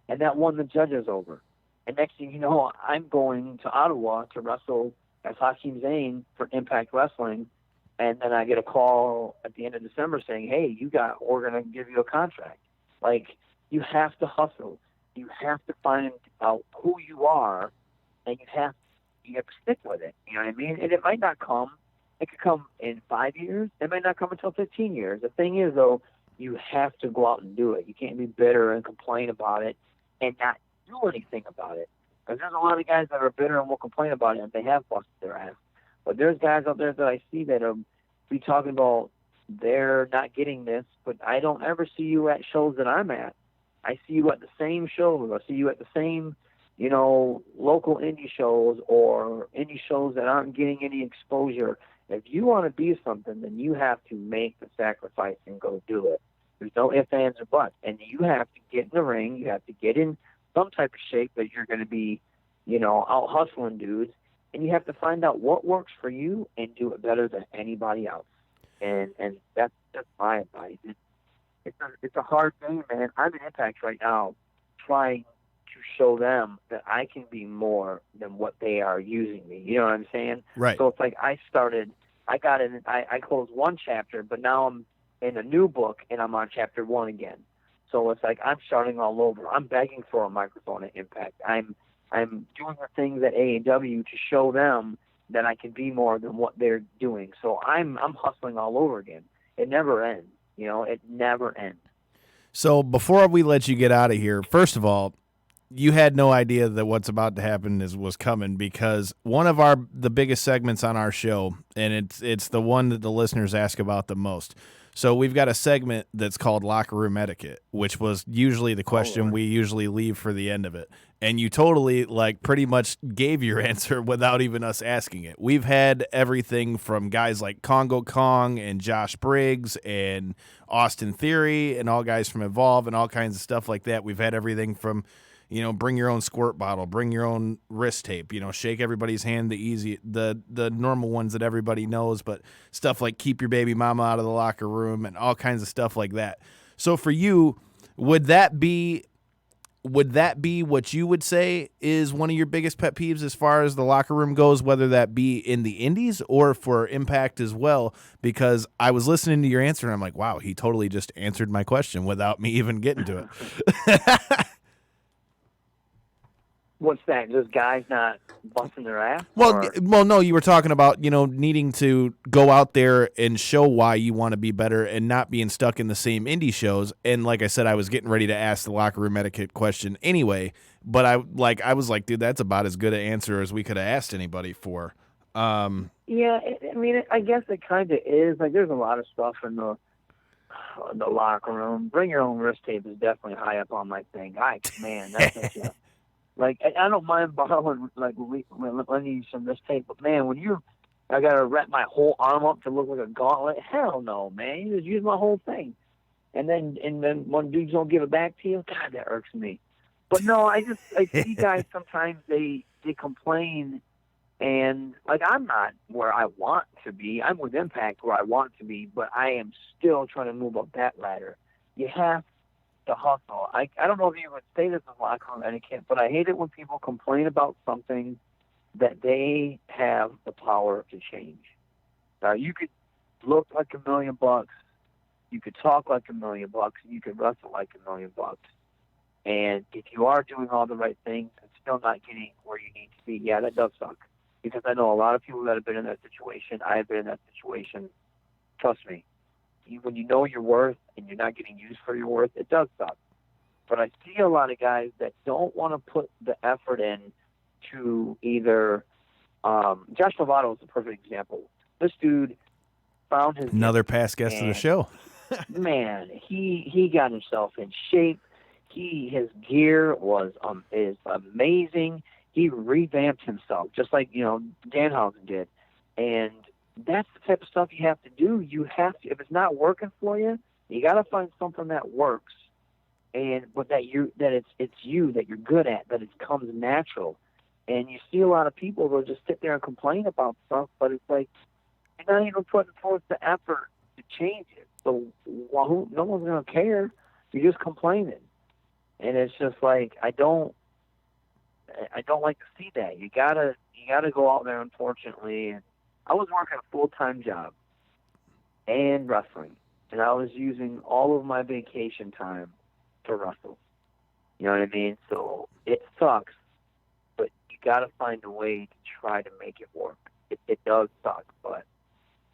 and that won the judges over. And next thing you know, I'm going to Ottawa to wrestle as Hakeem Zayn for Impact Wrestling, and then I get a call at the end of December saying, hey, we're going to give you a contract. Like, you have to hustle. You have to find out who you are, and you have to stick with it. You know what I mean? And it might not come. It could come in 5 years. It might not come until 15 years. The thing is, though, you have to go out and do it. You can't be bitter and complain about it and not do anything about it. Because there's a lot of guys that are bitter and will complain about it, and they have busted their ass. But there's guys out there that I see that be talking about they're not getting this, but I don't ever see you at shows that I'm at. I see you at the same shows. I see you at the same, local indie shows or indie shows that aren't getting any exposure. If you want to be something, then you have to make the sacrifice and go do it. There's no ifs, ands, or buts. And you have to get in the ring. You have to get in some type of shape that you're going to be, out hustling dudes. And you have to find out what works for you and do it better than anybody else. And that's my advice. It's a hard thing, man. I'm in Impact right now trying to show them that I can be more than what they are using me. You know what I'm saying? Right. So it's like I closed one chapter, but now I'm in a new book and I'm on chapter 1 again. So it's like I'm starting all over. I'm begging for a microphone at Impact. I'm doing the things at AEW to show them that I can be more than what they're doing. So I'm hustling all over again. It never ends. It never ends. So before we let you get out of here, first of all, you had no idea that what's about to happen was coming, because one of the biggest segments on our show, and it's the one that the listeners ask about the most. So we've got a segment that's called Locker Room Etiquette, which was usually the question we usually leave for the end of it. And you totally, pretty much gave your answer without even us asking it. We've had everything from guys like Congo Kong and Josh Briggs and Austin Theory and all guys from Evolve and all kinds of stuff like that. We've had everything from, bring your own squirt bottle, bring your own wrist tape, shake everybody's hand, the normal ones that everybody knows, but stuff like keep your baby mama out of the locker room and all kinds of stuff like that. So for you, would that be what you would say is one of your biggest pet peeves as far as the locker room goes, whether that be in the indies or for Impact as well? Because I was listening to your answer and I'm like, wow, he totally just answered my question without me even getting to it. What's that? Just guys not busting their ass? Well, no, you were talking about, needing to go out there and show why you want to be better and not being stuck in the same indie shows. And like I said, I was getting ready to ask the locker room etiquette question anyway, but I was like, dude, that's about as good an answer as we could have asked anybody for. Yeah, I guess it kind of is. Like, there's a lot of stuff in the locker room. Bring your own wrist tape is definitely high up on my thing. That's just, like, I don't mind borrowing, lending you some wrist tape, but man, I gotta wrap my whole arm up to look like a gauntlet. Hell no, man. You just use my whole thing, and then when dudes don't give it back to you, God, that irks me. But no, I see guys sometimes they complain, and I'm not where I want to be. I'm with Impact where I want to be, but I am still trying to move up that ladder. You have to hustle. I don't know if you would say this in locker room etiquette, but I hate it when people complain about something that they have the power to change. Now, you could look like $1 million, you could talk like $1 million, you could wrestle like $1 million, and if you are doing all the right things and still not getting where you need to be, yeah, that does suck. Because I know a lot of people that have been in that situation. I have been in that situation. Trust me. When you know your worth and you're not getting used for your worth, it does suck. But I see a lot of guys that don't want to put the effort in to either Josh Lovato is a perfect example. This dude found his another past guest of the show. Man, he got himself in shape. His gear is amazing. He revamped himself just like Danhausen did, and that's the type of stuff you have to do. You have to, if it's not working for you, you got to find something that works but that it's you that you're good at, that it comes natural. And you see a lot of people will just sit there and complain about stuff, but it's like you're not even putting forth the effort to change it. So no one's gonna care. You're just complaining, and it's just like I don't like to see that. You gotta go out there. Unfortunately, and I was working a full-time job and wrestling, and I was using all of my vacation time to wrestle. You know what I mean? So it sucks, but you got to find a way to try to make it work. It does suck, but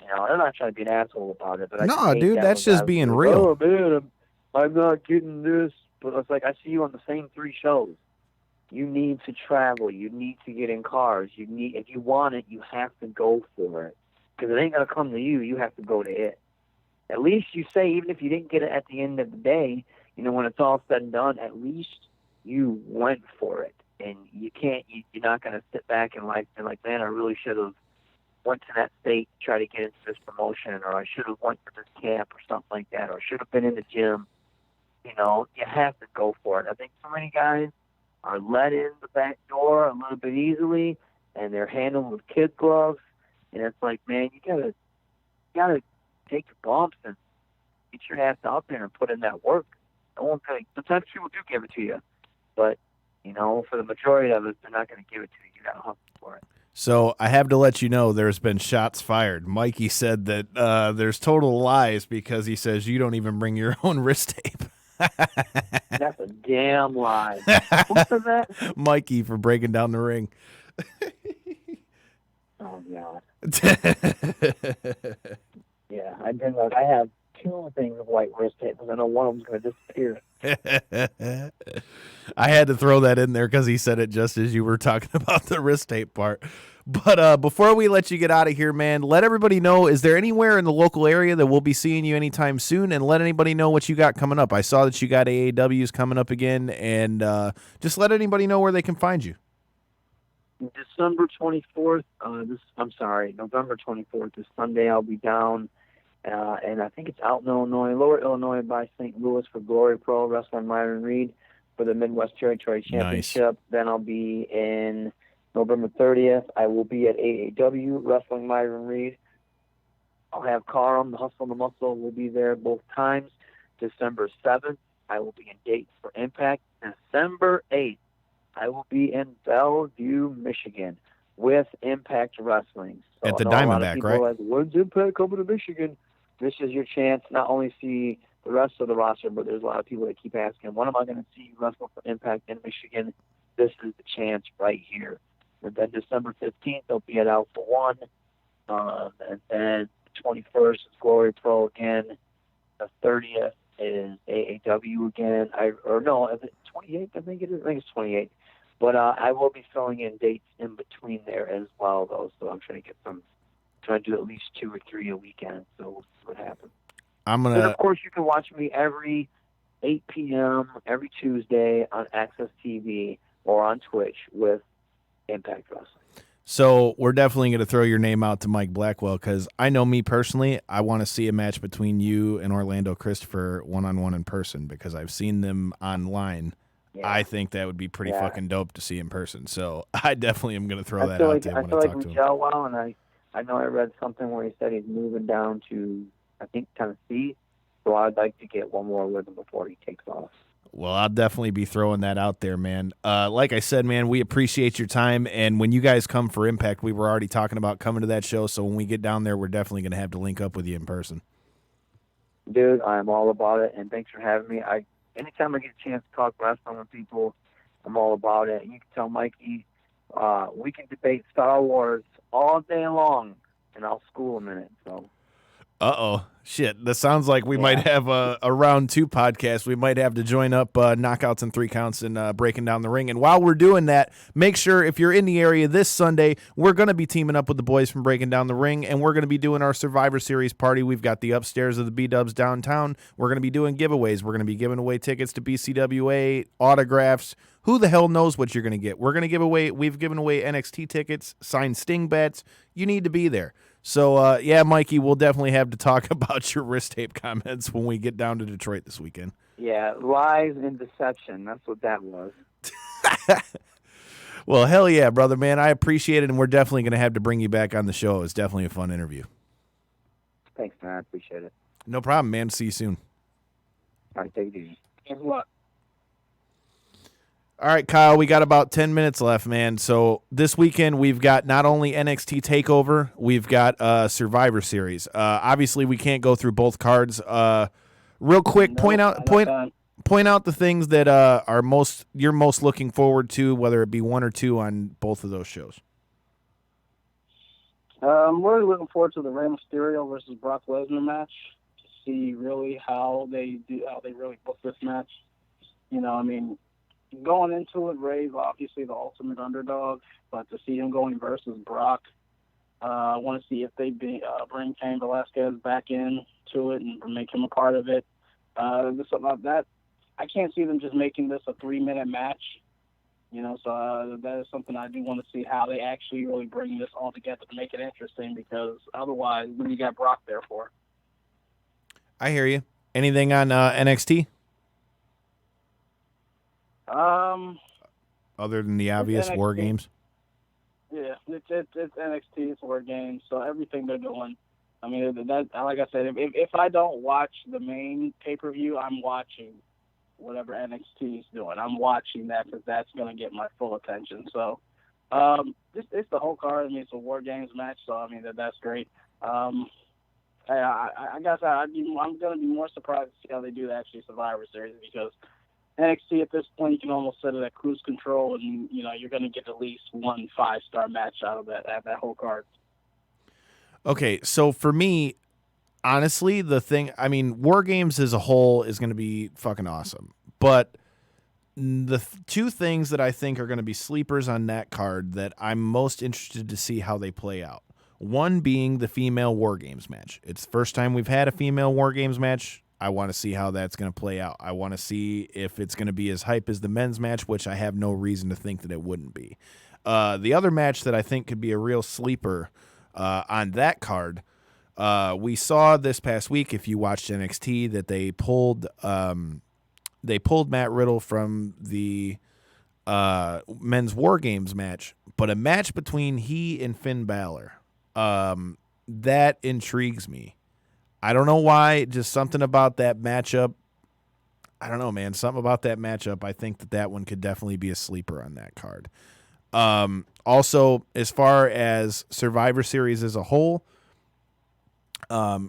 I'm not trying to be an asshole about it. But I No, dude, that's just being real. Oh man, I'm not getting this. But it's like I see you on the same 3 shows. You need to travel. You need to get in cars. If you want it, you have to go for it. Because it ain't gonna come to you. You have to go to it. At least you say, even if you didn't get it at the end of the day, when it's all said and done, at least you went for it. And you're not gonna sit back and like, man, I really should have went to that state to try to get into this promotion, or I should have went to this camp or something like that, or I should have been in the gym. You have to go for it. I think so many guys are let in the back door a little bit easily, and they're handled with kid gloves. And it's like, man, you gotta take your bumps and get your ass out there and put in that work. Sometimes people do give it to you, but for the majority of it, they're not going to give it to you. You gotta hustle for it. So I have to let you know there's been shots fired. Mikey said that there's total lies because he says you don't even bring your own wrist tape. That's a damn lie. Who said that? Mikey for breaking down the ring. Oh God. Yeah, I have 2 things of white wrist tape because I know one of them's going to disappear. I had to throw that in there because he said it just as you were talking about the wrist tape part. But before we let you get out of here, man, let everybody know, is there anywhere in the local area that we'll be seeing you anytime soon? And let anybody know what you got coming up. I saw that you got AAWs coming up again, and just let anybody know where they can find you. December 24th, November 24th, this Sunday, I'll be down, and I think it's out in Lower Illinois by St. Louis for Glory Pro Wrestling Myron Reed for the Midwest Territory Championship. Nice. Then I'll be in November 30th. I will be at AAW Wrestling Myron Reed. I'll have Karam, the Hustle and the Muscle, will be there both times. December 7th, I will be in Dayton for Impact. December 8th, I will be in Bellevue, Michigan with Impact Wrestling. So at the I know a lot of Diamondback, people right? are like, when's Impact coming to Michigan? This is your chance to not only see the rest of the roster, but there's a lot of people that keep asking, when am I going to see you wrestle for Impact in Michigan? This is the chance right here. And then December 15th, they'll be at Alpha One. And then the 21st is Glory Pro again. The 30th is AAW again. Is it 28th? I think it's 28th. But I will be filling in dates in between there as well, though. So I'm trying to do at least 2 or 3 a weekend. So we'll see what happens. And of course, you can watch me every 8 p.m. every Tuesday on Access TV or on Twitch with Impact Wrestling. So we're definitely going to throw your name out to Mike Blackwell because I know me personally, I want to see a match between you and Orlando Christopher one-on-one in person because I've seen them online. Yeah. I think that would be pretty fucking dope to see in person. So I definitely am going to throw that out there when I talk to him. Gel well, and I know I read something where he said he's moving down to, I think, Tennessee. So I'd like to get one more with him before he takes off. Well, I'll definitely be throwing that out there, man. Like I said, man, we appreciate your time. And when you guys come for Impact, we were already talking about coming to that show. So when we get down there, we're definitely going to have to link up with you in person. Dude, I'm all about it. And thanks for having me. Anytime I get a chance to talk wrestling with people, I'm all about it. You can tell Mikey, we can debate Star Wars all day long, and I'll school him in it. So. Uh-oh. Shit, that sounds like we might have a round 2 podcast. We might have to join up Knockouts and 3 Counts and Breaking Down the Ring. And while we're doing that, make sure if you're in the area this Sunday, we're going to be teaming up with the boys from Breaking Down the Ring, and we're going to be doing our Survivor Series party. We've got the upstairs of the B-Dubs downtown. We're going to be doing giveaways. We're going to be giving away tickets to BCWA, autographs. Who the hell knows what you're going to get? We've given away NXT tickets, signed Sting bets. You need to be there. So, yeah, Mikey, we'll definitely have to talk about your wrist tape comments when we get down to Detroit this weekend. Yeah, lies and deception. That's what that was. Well, hell yeah, brother, man. I appreciate it, and we're definitely going to have to bring you back on the show. It's definitely a fun interview. Thanks, man. I appreciate it. No problem, man. See you soon. All right, take it easy. Thanks a lot. All right, Kyle, we got about 10 minutes left, man. So this weekend we've got not only NXT TakeOver, we've got Survivor Series. Obviously, we can't go through both cards. Real quick, point out the things that you're most looking forward to, whether it be one or two on both of those shows. I'm really looking forward to the Rey Mysterio versus Brock Lesnar match to see really how they really book this match. You know, I mean, going into it, Rey's obviously the ultimate underdog, but to see him going versus Brock, I want to see if they bring Cain Velasquez back into it and make him a part of it. Just about that, I can't see them just making this a 3-minute match. You know, so that is something I do want to see how they actually really bring this all together to make it interesting, because otherwise, what do you got Brock there for? I hear you. Anything on NXT? Other than the obvious War Games? Yeah, it's NXT, it's War Games, so everything they're doing. I mean, that like I said, if I don't watch the main pay-per-view, I'm watching whatever NXT is doing. I'm watching that because that's going to get my full attention. So, it's the whole card. I mean, it's a War Games match, so I mean that's great. I guess I'm going to be more surprised to see how they do the actually Survivor Series, because NXT at this point you can almost set it at cruise control, and you know you're going to get at least one 5-star match out of that whole card. Okay, so for me, honestly, War Games as a whole is going to be fucking awesome. But the two things that I think are going to be sleepers on that card that I'm most interested to see how they play out. One being the female War Games match. It's the first time we've had a female War Games match. I want to see how that's going to play out. I want to see if it's going to be as hype as the men's match, which I have no reason to think that it wouldn't be. The other match that I think could be a real sleeper on that card, we saw this past week, if you watched NXT, that they pulled Matt Riddle from the men's War Games match, but a match between he and Finn Balor, that intrigues me. I don't know why, just something about that matchup. I don't know, man. Something about that matchup. I think that one could definitely be a sleeper on that card. Also, as far as Survivor Series as a whole,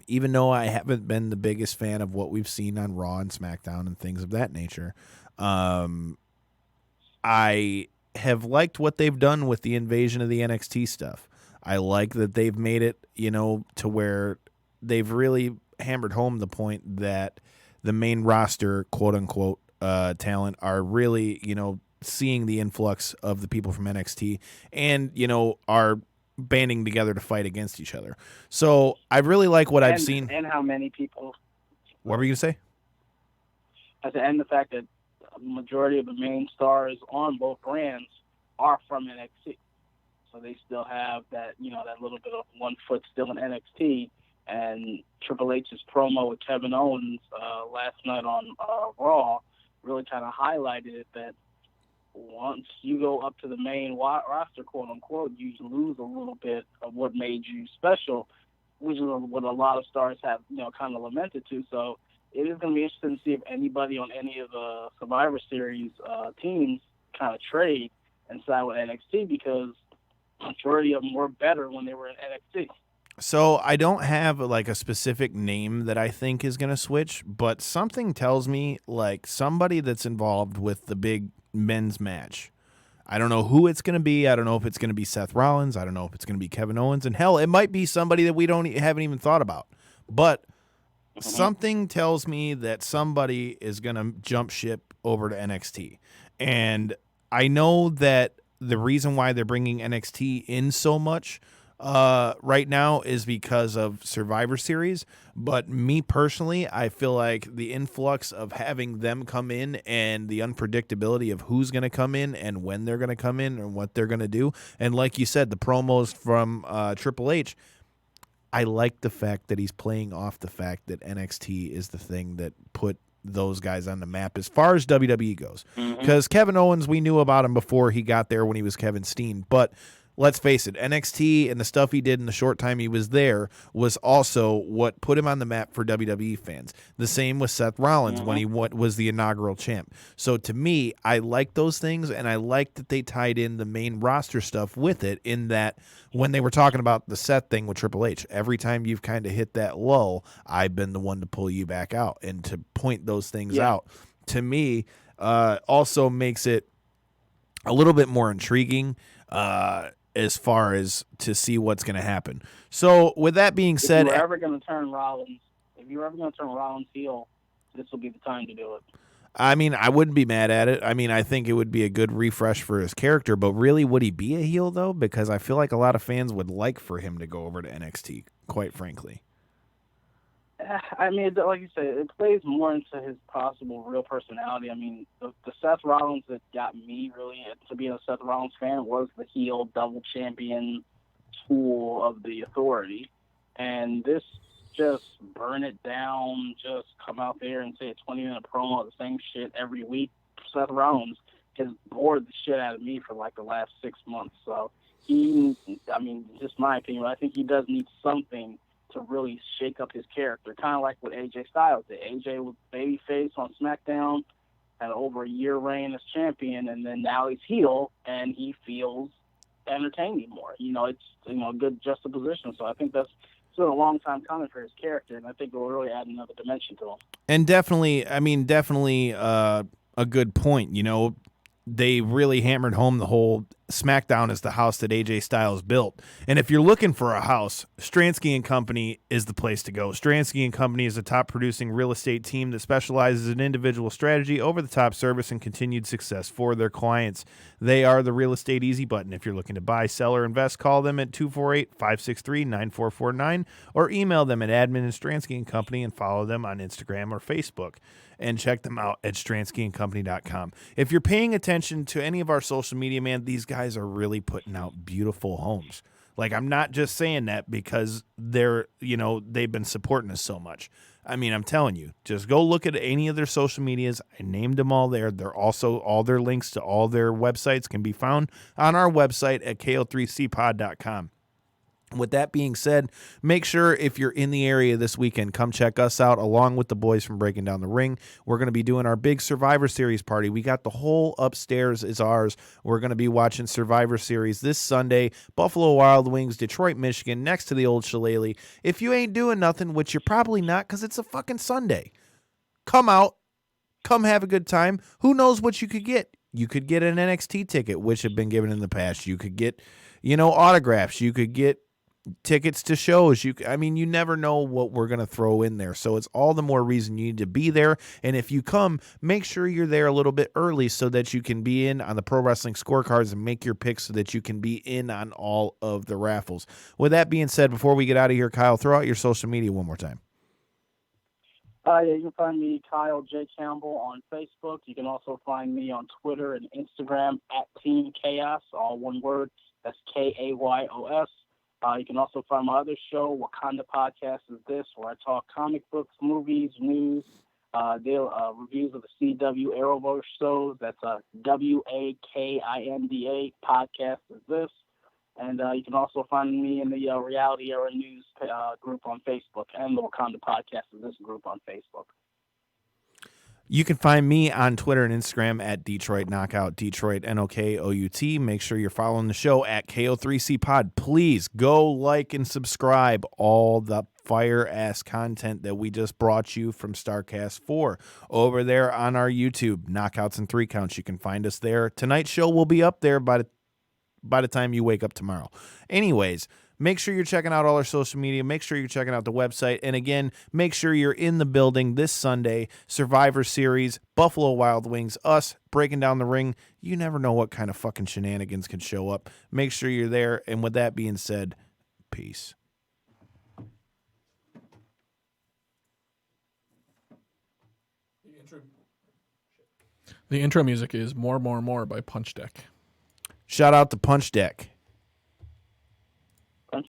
even though I haven't been the biggest fan of what we've seen on Raw and SmackDown and things of that nature, I have liked what they've done with the invasion of the NXT stuff. I like that they've made it, to where they've really hammered home the point that the main roster, quote unquote, talent are really, seeing the influx of the people from NXT and, are banding together to fight against each other. So I really like what I've seen. And how many people. What were you going to say? And the fact that the majority of the main stars on both brands are from NXT. So they still have that, that little bit of one foot still in NXT. And Triple H's promo with Kevin Owens last night on Raw really kind of highlighted it, that once you go up to the main roster, quote unquote, you lose a little bit of what made you special, which is what a lot of stars have, kind of lamented to. So it is going to be interesting to see if anybody on any of the Survivor Series teams kind of trade and side with NXT, because majority of them were better when they were in NXT. So I don't have like a specific name that I think is going to switch, but something tells me like somebody that's involved with the big men's match. I don't know who it's going to be. I don't know if it's going to be Seth Rollins. I don't know if it's going to be Kevin Owens. And hell, it might be somebody that we haven't even thought about. But something tells me that somebody is going to jump ship over to NXT. And I know that the reason why they're bringing NXT in so much right now is because of Survivor Series, but me personally, I feel like the influx of having them come in and the unpredictability of who's going to come in and when they're going to come in and what they're going to do, and like you said, the promos from Triple H, I like the fact that he's playing off the fact that NXT is the thing that put those guys on the map as far as WWE goes. Because Kevin Owens, we knew about him before he got there when he was Kevin Steen, but let's face it, NXT and the stuff he did in the short time he was there was also what put him on the map for WWE fans. The same with Seth Rollins when he was the inaugural champ. So to me, I like those things, and I like that they tied in the main roster stuff with it, in that when they were talking about the Seth thing with Triple H, every time you've kind of hit that lull, I've been the one to pull you back out and to point those things out. To me, also makes it a little bit more intriguing as far as to see what's going to happen. So with that being said, if you're ever going to turn Rollins heel, this will be the time to do it. I mean, I wouldn't be mad at it. I mean, I think it would be a good refresh for his character, but really, would he be a heel though? Because I feel like a lot of fans would like for him to go over to NXT, quite frankly. I mean, like you said, it plays more into his possible real personality. I mean, the Seth Rollins that got me really to being a Seth Rollins fan was the heel double champion tool of the Authority. And this just burn it down, just come out there and say a 20-minute promo of the same shit every week. Seth Rollins has bored the shit out of me for like the last 6 months. So just my opinion, I think he does need something to really shake up his character, kind of like what AJ Styles did. AJ was babyface on SmackDown, had over a year reign as champion, and then now he's heel, and he feels entertaining more. It's a good juxtaposition. So I think that's been a long time coming for his character, and I think it will really add another dimension to him. And definitely a good point. They really hammered home the whole SmackDown is the house that AJ Styles built. And if you're looking for a house, Stransky & Company is the place to go. Stransky & Company is a top-producing real estate team that specializes in individual strategy, over-the-top service, and continued success for their clients. They are the real estate easy button. If you're looking to buy, sell, or invest, call them at 248-563-9449 or email them at admin@Stransky & Company and follow them on Instagram or Facebook. And check them out at StranskyandCompany.com. If you're paying attention to any of our social media, man, these guys are really putting out beautiful homes. Like, I'm not just saying that because they've been supporting us so much. I mean, I'm telling you, just go look at any of their social medias. I named them all there. They're also, all their links to all their websites can be found on our website at ko3cpod.com. With that being said, make sure if you're in the area this weekend, come check us out along with the boys from Breaking Down the Ring. We're going to be doing our big Survivor Series party. We got the whole upstairs is ours. We're going to be watching Survivor Series this Sunday, Buffalo Wild Wings, Detroit, Michigan, next to the old Shillelagh. If you ain't doing nothing, which you're probably not because it's a fucking Sunday, come out, come have a good time. Who knows what you could get? You could get an NXT ticket, which have been given in the past. You could get, autographs. You could get tickets to shows. You never know what we're going to throw in there. So it's all the more reason you need to be there. And if you come, make sure you're there a little bit early so that you can be in on the Pro Wrestling scorecards and make your picks so that you can be in on all of the raffles. With that being said, before we get out of here, Kyle, throw out your social media one more time. You can find me, Kyle J. Campbell, on Facebook. You can also find me on Twitter and Instagram at Team Chaos, all one word. That's KAYOS. You can also find my other show, Wakanda Podcast Is This, where I talk comic books, movies, news, reviews of the CW Arrowverse shows. That's WAKINDA Podcast Is This. And you can also find me in the Reality Era News group on Facebook and the Wakanda Podcast Is This group on Facebook. You can find me on Twitter and Instagram at Detroit Knockout, Detroit NOKOUT. Make sure you're following the show at KO3C Pod. Please go like and subscribe all the fire-ass content that we just brought you from StarCast 4 over there on our YouTube, Knockouts and 3 Counts. You can find us there. Tonight's show will be up there by the time you wake up tomorrow. Anyways, make sure you're checking out all our social media. Make sure you're checking out the website. And again, make sure you're in the building this Sunday. Survivor Series, Buffalo Wild Wings, us breaking down the ring. You never know what kind of fucking shenanigans can show up. Make sure you're there. And with that being said, peace. The intro music is More, More, More by Punch Deck. Shout out to Punch Deck.